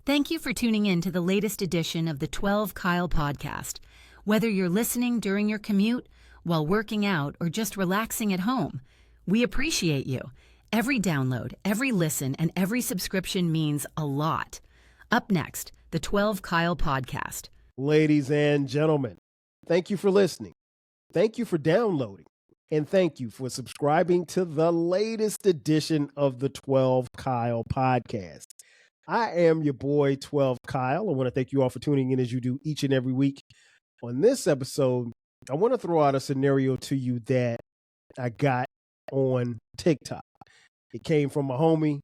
Thank you for tuning in to the latest edition of the 12 Kyle podcast. Whether you're listening during your commute, while working out, or just relaxing at home, we appreciate you. Every download, every listen, and every subscription means a lot. Up next, the 12 Kyle podcast. Ladies and gentlemen, thank you for listening. Thank you for downloading. And thank you for subscribing to the latest edition of the 12 Kyle podcast. I am your boy, 12 Kyle. I want to thank you all for tuning in as you do each and every week. On this episode, I want to throw out a scenario to you that I got on TikTok. It came from my homie,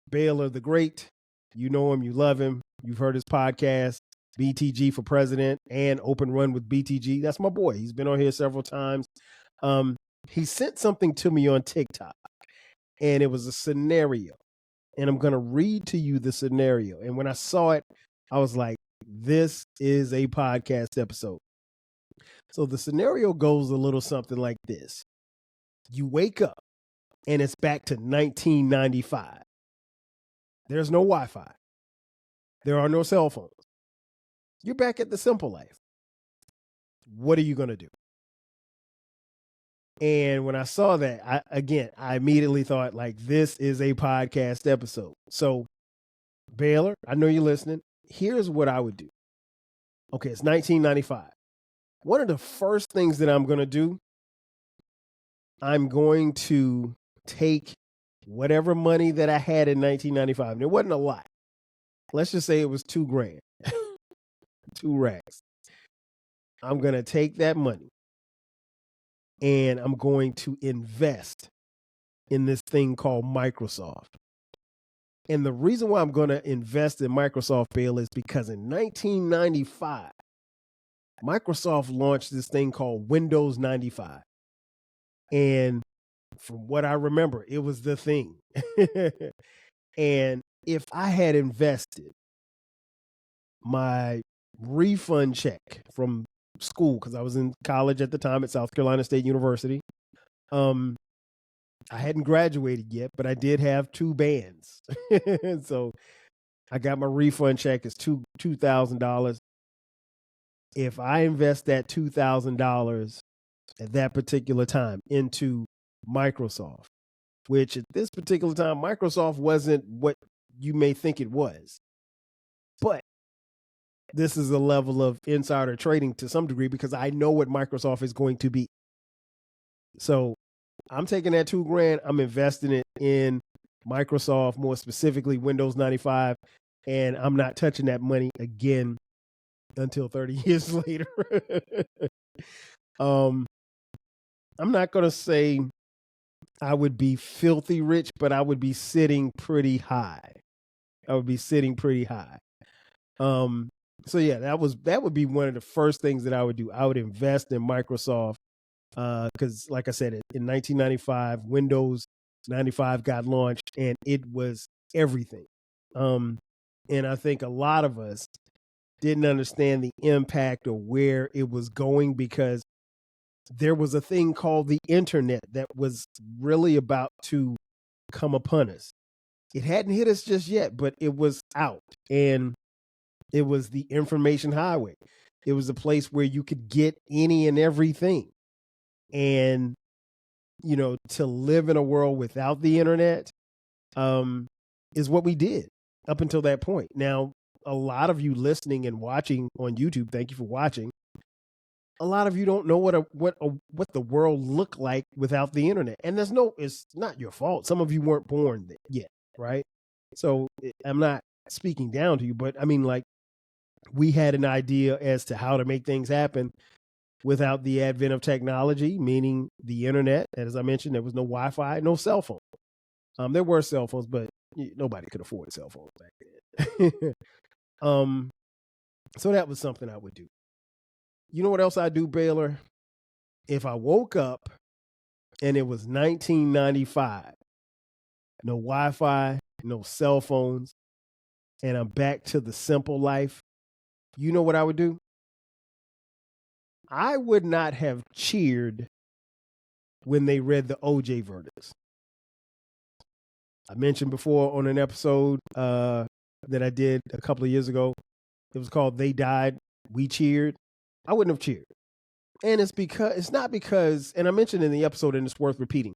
Baylor the Great. You know him, you love him. You've heard his podcast, BTG for President and Open Run with BTG. That's my boy. He's been on here several times. He sent something to me on TikTok, and it was a scenario. And I'm going to read to you the scenario. And when I saw it, I was like, this is a podcast episode. So the scenario goes a little something like this. You wake up and it's back to 1995. There's no Wi-Fi. There are no cell phones. You're back at the simple life. What are you going to do? And when I saw that, I immediately thought, like, this is a podcast episode. So, Baylor, I know you're listening. Here's what I would do. Okay, it's 1995. One of the first things that I'm going to do, I'm going to take whatever money that I had in 1995. And it wasn't a lot. Let's just say it was $2,000, 2 racks. I'm going to take that money and I'm going to invest in this thing called Microsoft. And the reason why I'm going to invest in Microsoft, Bill, is because in 1995, Microsoft launched this thing called Windows 95. And from what I remember, it was the thing. And if I had invested my refund check from school, because I was in college at the time at South Carolina State University. I hadn't graduated yet, but I did have 2 bands. So I got my refund check. It's $2,000. If I invest that $2,000 at that particular time into Microsoft, which at this particular time, Microsoft wasn't what you may think it was. But this is a level of insider trading to some degree because I know what Microsoft is going to be. So I'm taking that $2,000, I'm investing it in Microsoft, more specifically Windows 95, and I'm not touching that money again until 30 years later. I'm not going to say I would be filthy rich, but I would be sitting pretty high. So yeah, that would be one of the first things that I would do. I would invest in Microsoft because, like I said, in 1995, Windows 95 got launched, and it was everything. And I think a lot of us didn't understand the impact or where it was going because there was a thing called the internet that was really about to come upon us. It hadn't hit us just yet, but it was out, and it was the information highway. It was a place where you could get any and everything. And, you know, to live in a world without the internet is what we did up until that point. Now, a lot of you listening and watching on YouTube, thank you for watching. A lot of you don't know what the world looked like without the internet. And it's not your fault. Some of you weren't born yet, right? So I'm not speaking down to you, but I mean, like, we had an idea as to how to make things happen without the advent of technology, meaning the internet. And as I mentioned, there was no Wi-Fi, no cell phone. There were cell phones, but nobody could afford cell phones back then. So that was something I would do. You know what else I do, Baylor? If I woke up and it was 1995, no Wi-Fi, no cell phones, and I'm back to the simple life, you know what I would do? I would not have cheered when they read the OJ verdicts. I mentioned before on an episode that I did a couple of years ago. It was called They Died, We Cheered. I wouldn't have cheered. And it's not because, and I mentioned in the episode, and it's worth repeating.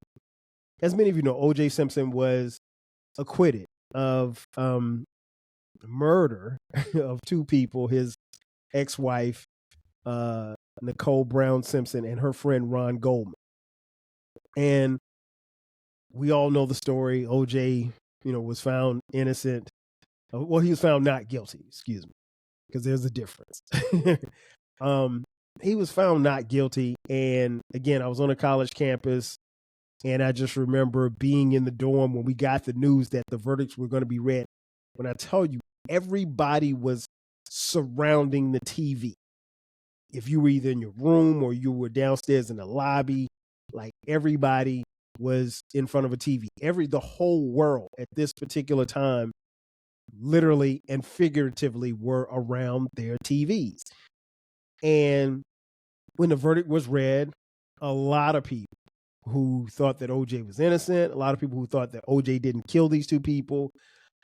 As many of you know, O.J. Simpson was acquitted of murder of two people, his ex-wife, Nicole Brown Simpson, and her friend Ron Goldman. And we all know the story. O.J., was found innocent. Well, he was found not guilty, excuse me, because there's a difference. He was found not guilty. And again, I was on a college campus, and I just remember being in the dorm when we got the news that the verdicts were going to be read. When I tell you, everybody was surrounding the TV. If you were either in your room or you were downstairs in the lobby, like everybody was in front of a TV. The whole world at this particular time, literally and figuratively, were around their TVs. And when the verdict was read, a lot of people who thought that OJ was innocent, a lot of people who thought that OJ didn't kill these two people,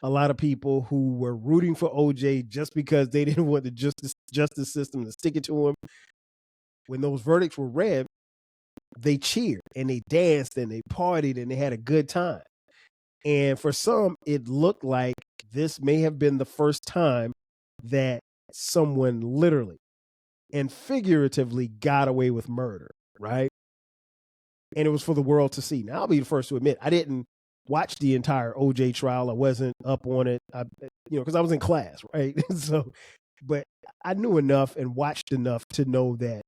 a lot of people who were rooting for OJ just because they didn't want the justice system to stick it to him. When those verdicts were read, they cheered and they danced and they partied and they had a good time. And for some, it looked like this may have been the first time that someone literally and figuratively got away with murder, right? And it was for the world to see. Now, I'll be the first to admit, I didn't watch the entire OJ trial. I wasn't up on it, because I was in class, right? So, but I knew enough and watched enough to know that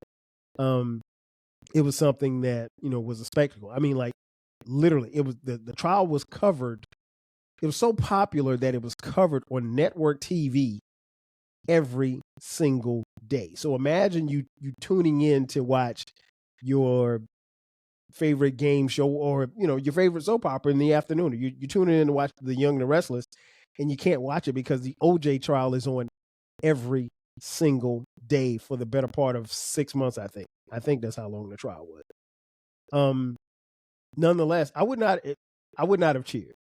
it was something that, was a spectacle. I mean, like, literally, it was the trial was covered. It was so popular that it was covered on network TV every single day. So imagine you tuning in to watch your favorite game show or, your favorite soap opera in the afternoon. You tuning in to watch The Young and the Restless, and you can't watch it because the OJ trial is on every single day for the better part of 6 months, I think. I think that's how long the trial was. Nonetheless, I would not have cheered.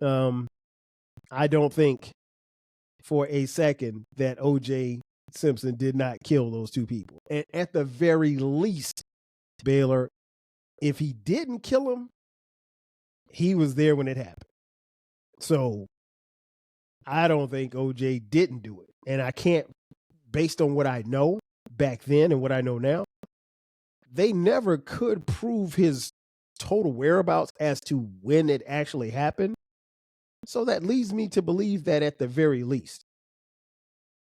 I don't think for a second that O.J. Simpson did not kill those two people. And at the very least, Baylor, if he didn't kill him, he was there when it happened. So I don't think O.J. didn't do it. And I can't, based on what I know back then and what I know now, they never could prove his total whereabouts as to when it actually happened. So that leads me to believe that at the very least,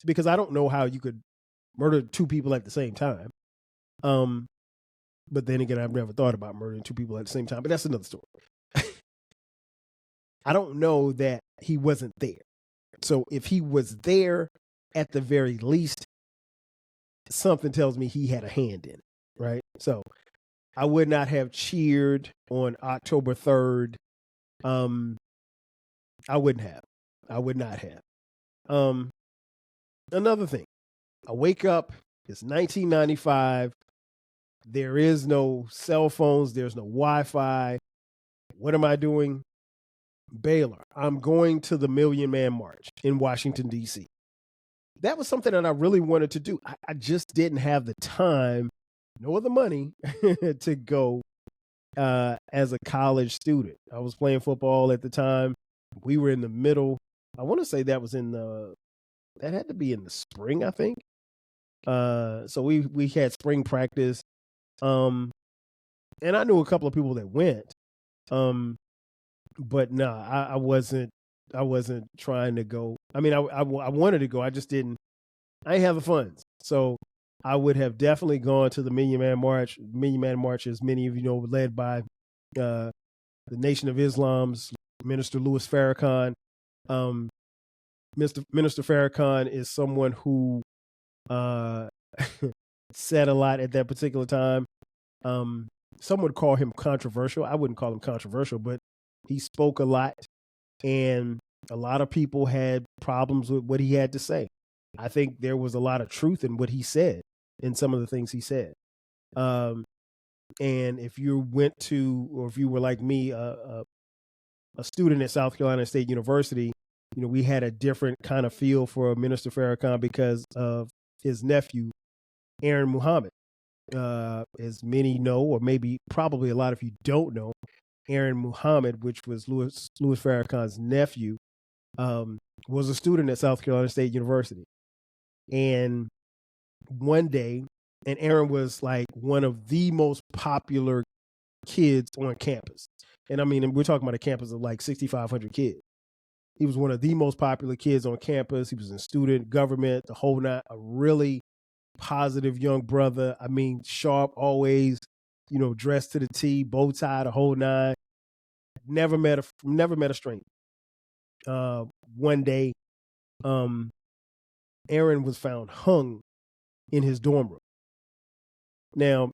because I don't know how you could murder two people at the same time. But then again, I've never thought about murdering two people at the same time, but that's another story. I don't know that he wasn't there. So if he was there, at the very least, something tells me he had a hand in it, right? So I would not have cheered on October 3rd. I wouldn't have. I would not have. Another thing, I wake up, it's 1995. There is no cell phones. There's no Wi-Fi. What am I doing? Baylor. I'm going to the Million Man March in Washington, D.C. That was something that I really wanted to do. I just didn't have the time nor the money to go as a college student. I was playing football at the time. We were in the middle. I want to say that was that had to be in the spring, I think. So we had spring practice. And I knew a couple of people that went. But no, I wasn't trying to go. I mean, I wanted to go. I just didn't have the funds. So I would have definitely gone to the Million Man March. Million Man March, as many of you know, led by the Nation of Islam's Minister Louis Farrakhan. Minister Farrakhan is someone who said a lot at that particular time. Some would call him controversial. I wouldn't call him controversial, but he spoke a lot, and a lot of people had problems with what he had to say. I think there was a lot of truth in what he said, in some of the things he said. And if you went to, or if you were like me, a student at South Carolina State University, we had a different kind of feel for Minister Farrakhan because of his nephew, Aaron Muhammad. As many know, or maybe probably a lot of you don't know, Aaron Muhammad, which was Louis Farrakhan's nephew, was a student at South Carolina State University. And one day, and Aaron was like one of the most popular kids on campus. And I mean, we're talking about a campus of like 6,500 kids. He was one of the most popular kids on campus. He was in student government, the whole night, a really positive young brother. I mean, sharp, always, dressed to the T, bow tie, the whole nine. Never met a stranger. One day, Aaron was found hung in his dorm room. Now,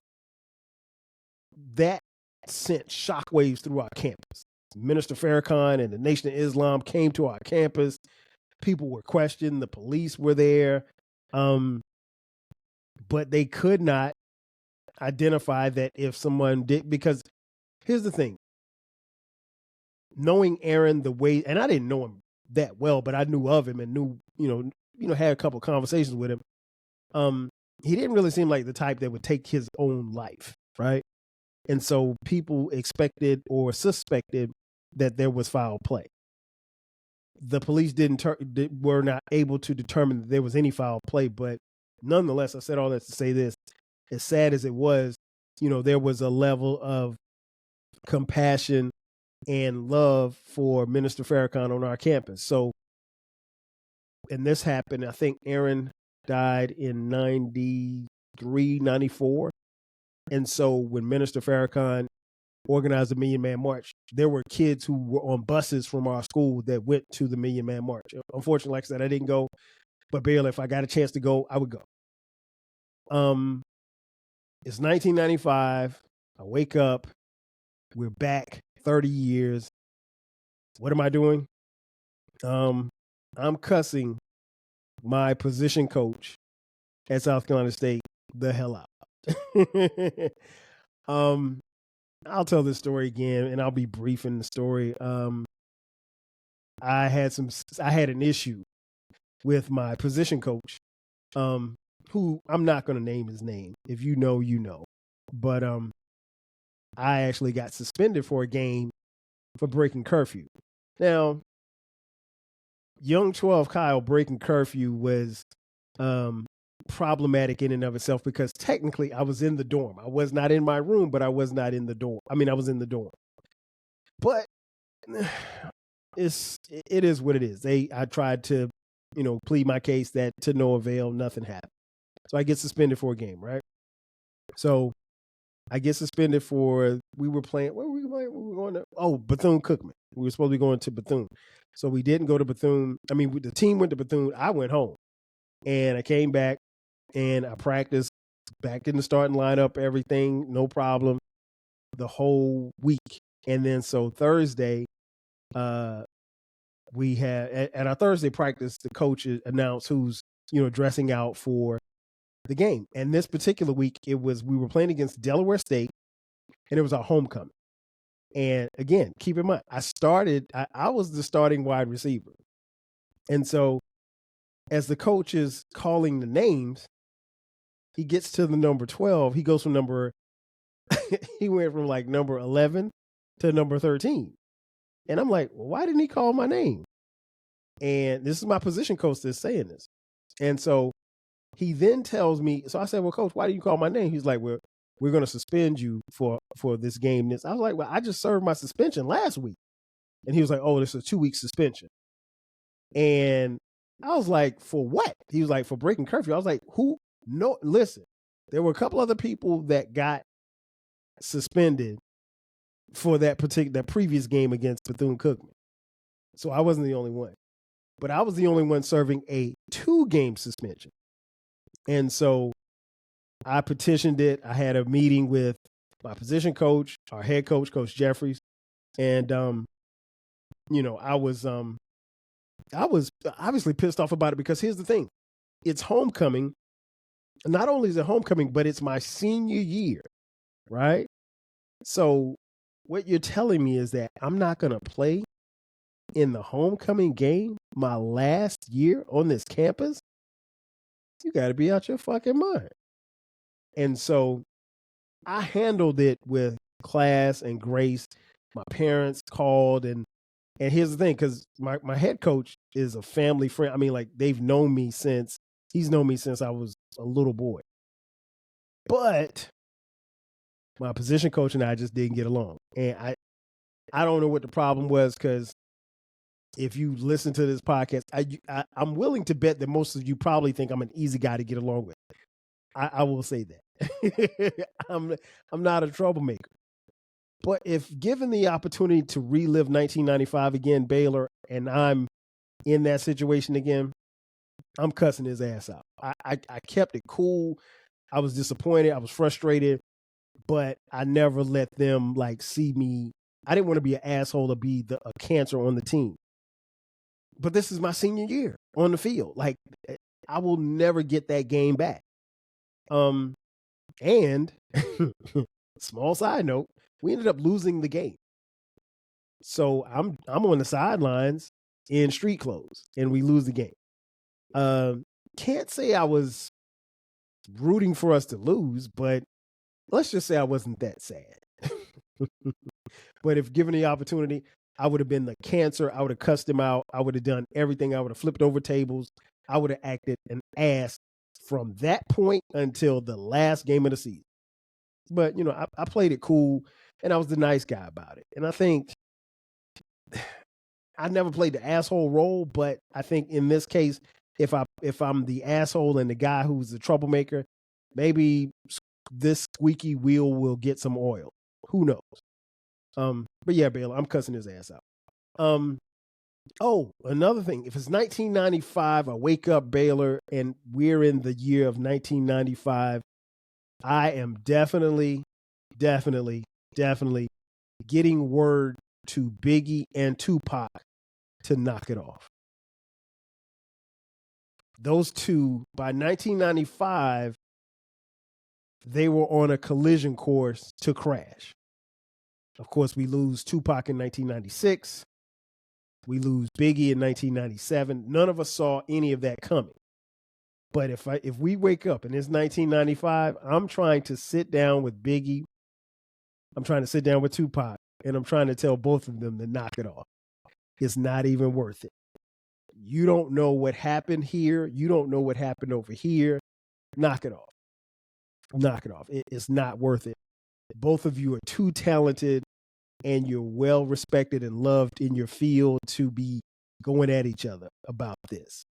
that sent shockwaves through our campus. Minister Farrakhan and the Nation of Islam came to our campus. People were questioned. The police were there. But they could not identify that if someone did, because here's the thing. Knowing Aaron the way, and I didn't know him that well, but I knew of him and knew, had a couple of conversations with him. He didn't really seem like the type that would take his own life, right? And so people expected or suspected that there was foul play. The police were not able to determine that there was any foul play, but nonetheless, I said all that to say this: as sad as it was, there was a level of compassion and love for Minister Farrakhan on our campus. So, and this happened, I think Aaron died in 93, 94. And so when Minister Farrakhan organized the Million Man March, there were kids who were on buses from our school that went to the Million Man March. Unfortunately, like I said, I didn't go, but barely, if I got a chance to go, I would go. It's 1995. I wake up. We're back 30 years. What am I doing? I'm cussing my position coach at South Carolina State the hell out. I'll tell this story again, and I'll be brief in the story. I had an issue with my position coach, who I'm not going to name his name. If you know, you know. But I actually got suspended for a game for breaking curfew. Now, young 12 Kyle breaking curfew was problematic in and of itself because technically I was in the dorm. I was not in my room, but I was not in the dorm. I mean, I was in the dorm. But it is what it is. I tried to, plead my case that to no avail, nothing happened. So I get suspended for a game, right? So I get suspended for, we were playing, where were we playing? We were going to, Bethune-Cookman. We were supposed to be going to Bethune. So we didn't go to Bethune. I mean, the team went to Bethune. I went home. And I came back and I practiced back in the starting lineup, everything, no problem, the whole week. And then so Thursday, we had, at our Thursday practice, the coach announced who's, dressing out for the game. And this particular week, we were playing against Delaware State, and it was our homecoming. And again, keep in mind, I was the starting wide receiver. And so as the coach is calling the names, he gets to the number 12. He goes from he went from like number 11 to number 13. And I'm like, well, why didn't he call my name? And this is my position coach that's saying this. And so he then tells me, so I said, well, coach, why did you call my name? He's like, well, we're going to suspend you for this game. I was like, well, I just served my suspension last week. And he was like, oh, this is a 2-week suspension. And I was like, for what? He was like, for breaking curfew. I was like, who? No, listen, there were a couple other people that got suspended for that previous game against Bethune-Cookman. So I wasn't the only one. But I was the only one serving a 2-game suspension. And so I petitioned it. I had a meeting with my position coach, our head coach, Coach Jeffries. And, I was obviously pissed off about it because here's the thing. It's homecoming. Not only is it homecoming, but it's my senior year, right? So what you're telling me is that I'm not going to play in the homecoming game my last year on this campus, you got to be out your fucking mind. And so I handled it with class and grace. My parents called, and here's the thing, because my head coach is a family friend. I mean, like, he's known me since I was a little boy. But my position coach and I just didn't get along. And I don't know what the problem was, because if you listen to this podcast, I'm willing to bet that most of you probably think I'm an easy guy to get along with. I will say that. I'm not a troublemaker. But if given the opportunity to relive 1995 again, Baylor, and I'm in that situation again, I'm cussing his ass out. I kept it cool. I was disappointed. I was frustrated, but I never let them like see me. I didn't want to be an asshole or be a cancer on the team. But this is my senior year on the field. Like, I will never get that game back. And small side note, we ended up losing the game. So I'm on the sidelines in street clothes, and we lose the game. Can't say I was rooting for us to lose, but let's just say I wasn't that sad. But if given the opportunity, I would have been the cancer. I would have cussed him out. I would have done everything. I would have flipped over tables. I would have acted an ass from that point until the last game of the season. But, you know, I played it cool, and I was the nice guy about it. And I think I never played the asshole role, but I think in this case, if I'm the asshole and the guy who's the troublemaker, maybe this squeaky wheel will get some oil. Who knows? But yeah, Baylor, I'm cussing his ass out. Oh, another thing. If it's 1995, I wake up, Baylor, and we're in the year of 1995, I am definitely getting word to Biggie and Tupac to knock it off. Those two, by 1995, they were on a collision course to crash. Of course, we lose Tupac in 1996. We lose Biggie in 1997. None of us saw any of that coming. But if we wake up and it's 1995, I'm trying to sit down with Biggie. I'm trying to sit down with Tupac, and I'm trying to tell both of them to knock it off. It's not even worth it. You don't know what happened here. You don't know what happened over here. Knock it off. Knock it off. It's not worth it. Both of you are too talented, and you're well respected and loved in your field to be going at each other about this.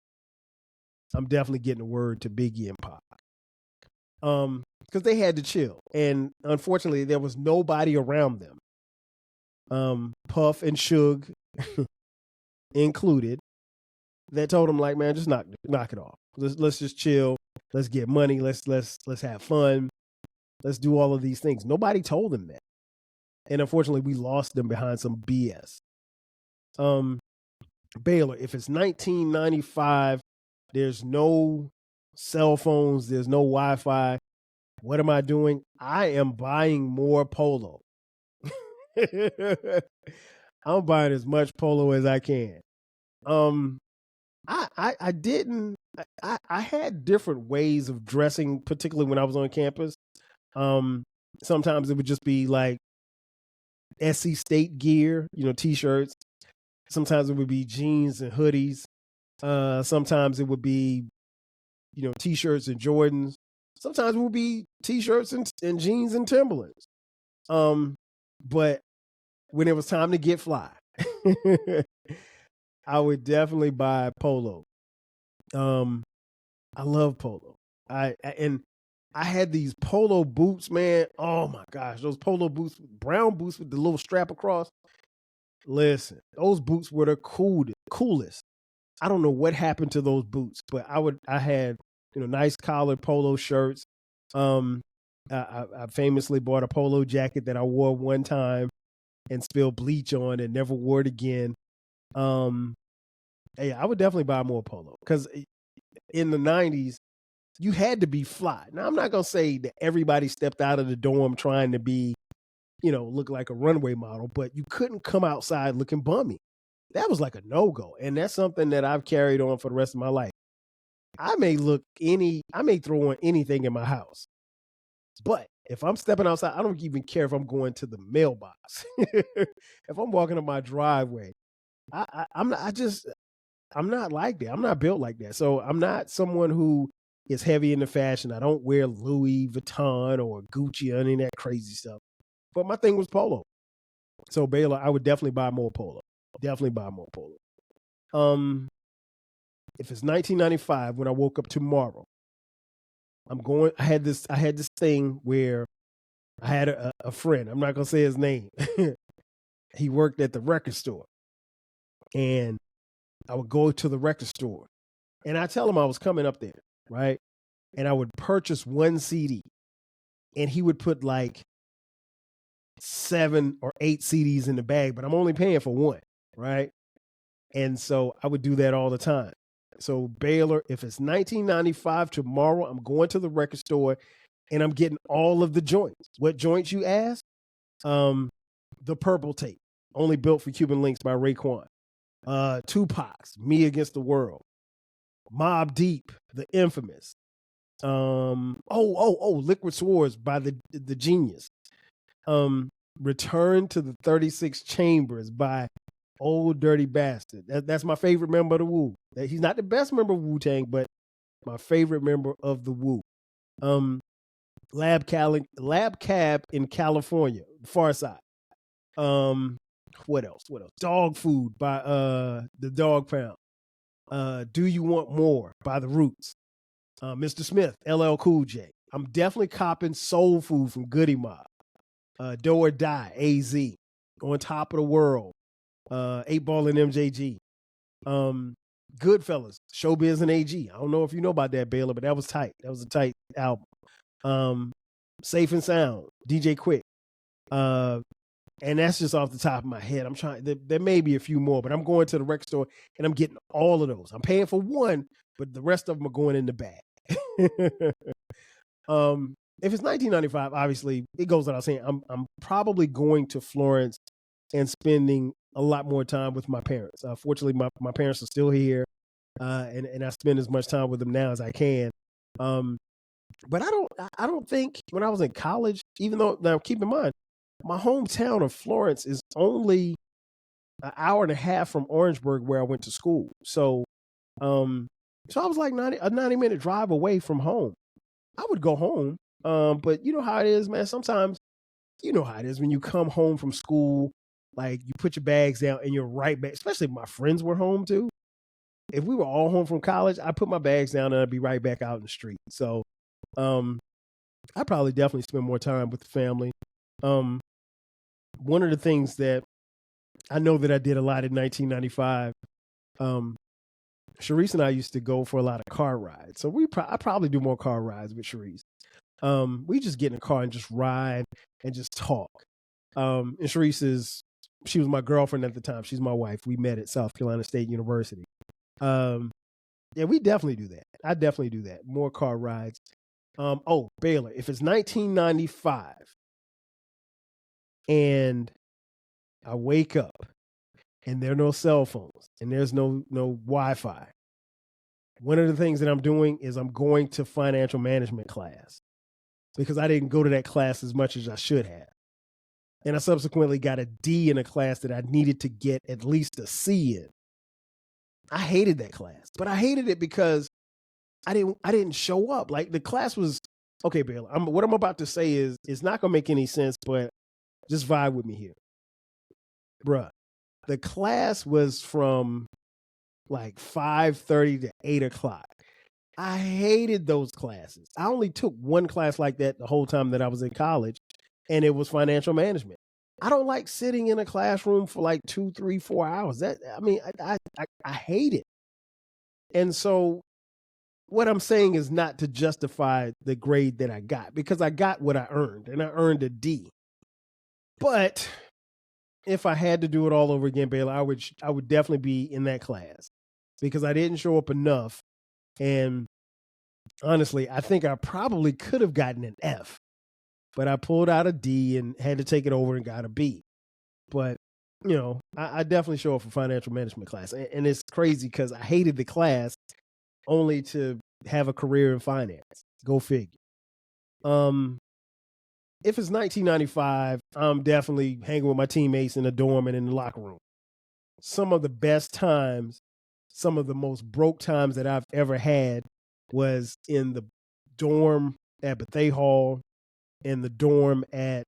I'm definitely getting a word to Biggie and Pac. Because they had to chill. And unfortunately, there was nobody around them. Puff and Suge included, that told him, like, man, just knock it off. Let's just chill. Let's get money. Let's have fun. Let's do all of these things. Nobody told him that. And unfortunately, we lost them behind some BS. Baylor, if it's 1995, there's no cell phones, there's no Wi-Fi. What am I doing? I am buying more Polo. I'm buying as much Polo as I can. I had different ways of dressing, particularly when I was on campus. Sometimes it would just be like SC State gear, t-shirts. Sometimes it would be jeans and hoodies. Sometimes it would be, t-shirts and Jordans. Sometimes it would be t-shirts and jeans and Timberlands. But when it was time to get fly, I would definitely buy Polo. I love Polo. I had these Polo boots, man. Oh my gosh, those Polo boots, brown boots with the little strap across. Listen, those boots were the coolest. I don't know what happened to those boots, but I had, nice collared Polo shirts. I famously bought a Polo jacket that I wore one time and spilled bleach on and never wore it again. Hey, I would definitely buy more Polo, because in the 90s, you had to be fly. Now, I'm not going to say that everybody stepped out of the dorm trying to be, look like a runway model, but you couldn't come outside looking bummy. that was like a no-go. And that's something that I've carried on for the rest of my life. I may throw on anything in my house, but if I'm stepping outside, I don't even care if I'm going to the mailbox. If I'm walking up my driveway, I'm not like that. I'm not built like that. So I'm not someone who is heavy into fashion. I don't wear Louis Vuitton or Gucci or any of that crazy stuff. But my thing was polo. So Baylor, I would definitely buy more polo. Definitely buy more polo. If it's 1995 when I woke up tomorrow, I had this thing where I had a friend. I'm not gonna say his name. He worked at the record store, and I would go to the record store, and I tell him I was coming up there, right? And I would purchase one CD, and he would put like 7 or 8 CDs in the bag, but I'm only paying for one, right? And so I would do that all the time. So Baylor, if it's 1995 tomorrow, I'm going to the record store and I'm getting all of the joints. What joints, you ask? The Purple Tape, Only Built for Cuban Links by Raekwon. Tupac's Me Against the World. Mobb Deep, The Infamous. Liquid Swords by the Genius. Return to the 36 Chambers by Old Dirty Bastard. That's my favorite member of the Wu. He's not the best member of Wu-Tang, but my favorite member of the Wu. Lab Cab in California, Far Side. What else? Dog Food by the Dog Pound. Do You Want More by The Roots. Mr. Smith, LL Cool J. I'm definitely copping Soul Food from Goody Mob. Do or Die, AZ. On Top of the World. 8 Ball and MJG. Goodfellas, Showbiz and AG. I don't know if you know about that, Baylor, but that was tight. That was a tight album. Safe and Sound, DJ Quick. And that's just off the top of my head. I'm trying, there may be a few more, but I'm going to the record store and I'm getting all of those. I'm paying for one, but the rest of them are going in the bag. If it's 1995, obviously it goes without saying, I'm probably going to Florence and spending a lot more time with my parents. Fortunately, my parents are still here, and I spend as much time with them now as I can. But I don't think when I was in college, even though, now keep in mind, my hometown of Florence is only an hour and a half from Orangeburg, where I went to school. So I was like a 90-minute drive away from home. I would go home, but you know how it is, man. Sometimes you know how it is when you come home from school. Like, you put your bags down and you're right back, especially if my friends were home too. If we were all home from college, I put my bags down and I'd be right back out in the street. So I probably definitely spend more time with the family. One of the things that I know that I did a lot in 1995, Sharice and I used to go for a lot of car rides. So I probably do more car rides with Sharice. We just get in a car and just ride and just talk. And Sharice she was my girlfriend at the time. She's my wife. We met at South Carolina State University. Yeah, we definitely do that. I definitely do that. More car rides. Baylor, if it's 1995 and I wake up and there are no cell phones and there's no Wi-Fi, one of the things that I'm doing is I'm going to financial management class, because I didn't go to that class as much as I should have. And I subsequently got a D in a class that I needed to get at least a C in. I hated that class, but I hated it because I didn't show up. Like, the class was, okay, Baylor, what I'm about to say is, it's not going to make any sense, but just vibe with me here. Bruh, the class was from like 5:30 to 8 o'clock. I hated those classes. I only took one class like that the whole time that I was in college, and it was financial management. I don't like sitting in a classroom for like 2, 3, 4 hours. I hate it. And so what I'm saying is not to justify the grade that I got, because I got what I earned, and I earned a D. But if I had to do it all over again, Baylor, I would definitely be in that class, because I didn't show up enough. And honestly, I think I probably could have gotten an F, but I pulled out a D and had to take it over and got a B. But I definitely show up for financial management class. And it's crazy because I hated the class only to have a career in finance. Go figure. If it's 1995, I'm definitely hanging with my teammates in the dorm and in the locker room. Some of the best times, some of the most broke times that I've ever had was in the dorm at Bethea Hall, in the dorm at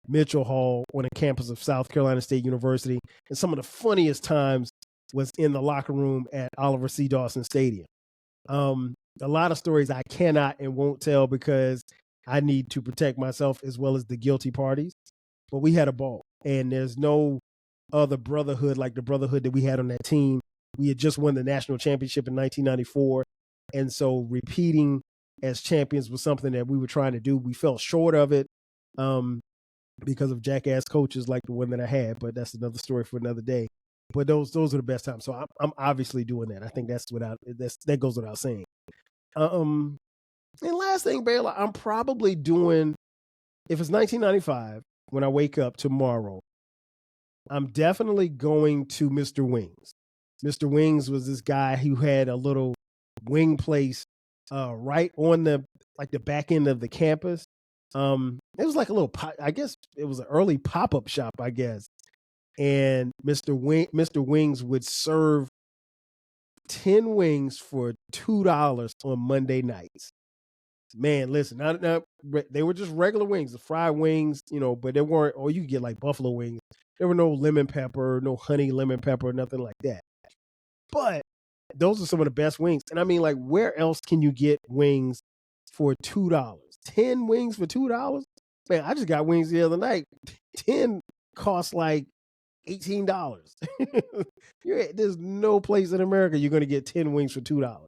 Mitchell Hall on the campus of South Carolina State University. And some of the funniest times was in the locker room at Oliver C. Dawson Stadium. A lot of stories I cannot and won't tell because I need to protect myself as well as the guilty parties. But we had a ball, and there's no other brotherhood like the brotherhood that we had on that team. We had just won the national championship in 1994. And so repeating as champions was something that we were trying to do. We fell short of it because of jackass coaches like the one that I had, but that's another story for another day. But those are the best times. So I'm obviously doing that. I think that goes without saying. And last thing, Baylor, I'm probably doing, if it's 1995, when I wake up tomorrow, I'm definitely going to Mr. Wings. Mr. Wings was this guy who had a little wing place right on the back end of the campus. It was like a little, I guess it was an early pop-up shop, I guess. And Mr. Wings would serve 10 wings for $2 on Monday nights. Man, listen, now they were just regular wings, the fried wings, but they weren't, or you could get like buffalo wings. There were no lemon pepper, no honey lemon pepper, nothing like that. But those are some of the best wings. And I mean, like, where else can you get wings for $2? 10 wings for $2? Man, I just got wings the other night. 10 cost like $18. There's no place in America you're going to get 10 wings for $2.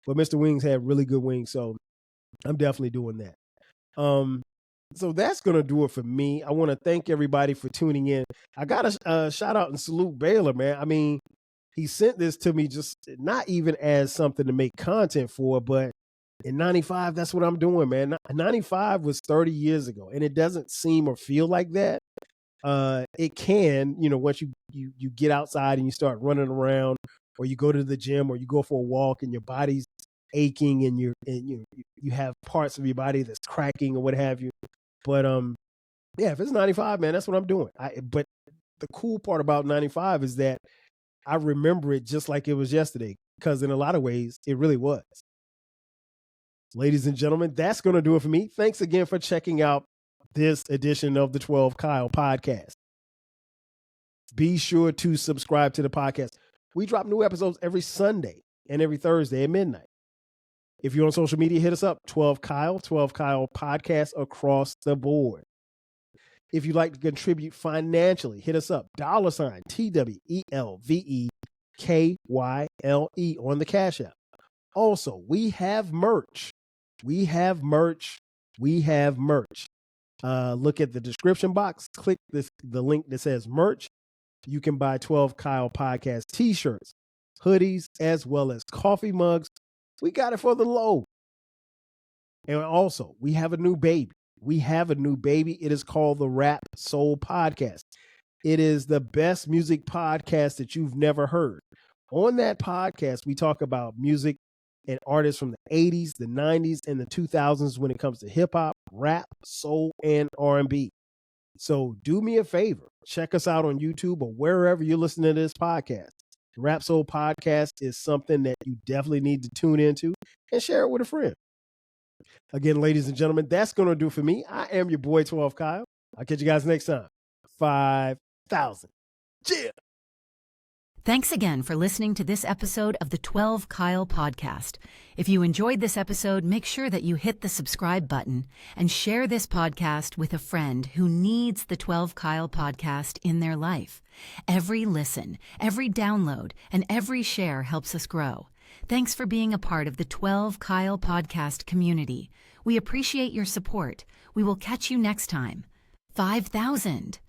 But Mr. Wings had really good wings, so I'm definitely doing that. So that's going to do it for me. I want to thank everybody for tuning in. I got to shout out and salute Baylor, man. I mean, he sent this to me just not even as something to make content for, but in 95, that's what I'm doing, man. 95 was 30 years ago, and it doesn't seem or feel like that. It can, once you get outside and you start running around, or you go to the gym, or you go for a walk and your body's aching and you have parts of your body that's cracking or what have you. But yeah, if it's 95, man, that's what I'm doing. But the cool part about 95 is that I remember it just like it was yesterday, because in a lot of ways it really was. Ladies and gentlemen, that's going to do it for me. Thanks again for checking out this edition of the 12 Kyle podcast. Be sure to subscribe to the podcast. We drop new episodes every Sunday and every Thursday at midnight. If you're on social media, hit us up, 12 Kyle podcast across the board. If you'd like to contribute financially, hit us up, $TWELVEKYLE on the Cash App. Also, we have merch. Look at the description box, click the link that says merch. You can buy 12 Kyle podcast t-shirts, hoodies, as well as coffee mugs. We got it for the low. And also, we have a new baby. It is called the Rap Soul Podcast. It is the best music podcast that you've never heard. On that podcast, we talk about music and artists from the 80s, the 90s, and the 2000s when it comes to hip hop, rap, soul, and R&B. So do me a favor. Check us out on YouTube or wherever you're listening to this podcast. The Rap Soul Podcast is something that you definitely need to tune into and share it with a friend. Again, ladies and gentlemen, that's going to do for me. I am your boy, 12 Kyle. I'll catch you guys next time. 5,000. Yeah. Thanks again for listening to this episode of the 12 Kyle podcast. If you enjoyed this episode, make sure that you hit the subscribe button and share this podcast with a friend who needs the 12 Kyle podcast in their life. Every listen, every download, and every share helps us grow. Thanks for being a part of the 12 Kyle podcast community. We appreciate your support. We will catch you next time. 5,000.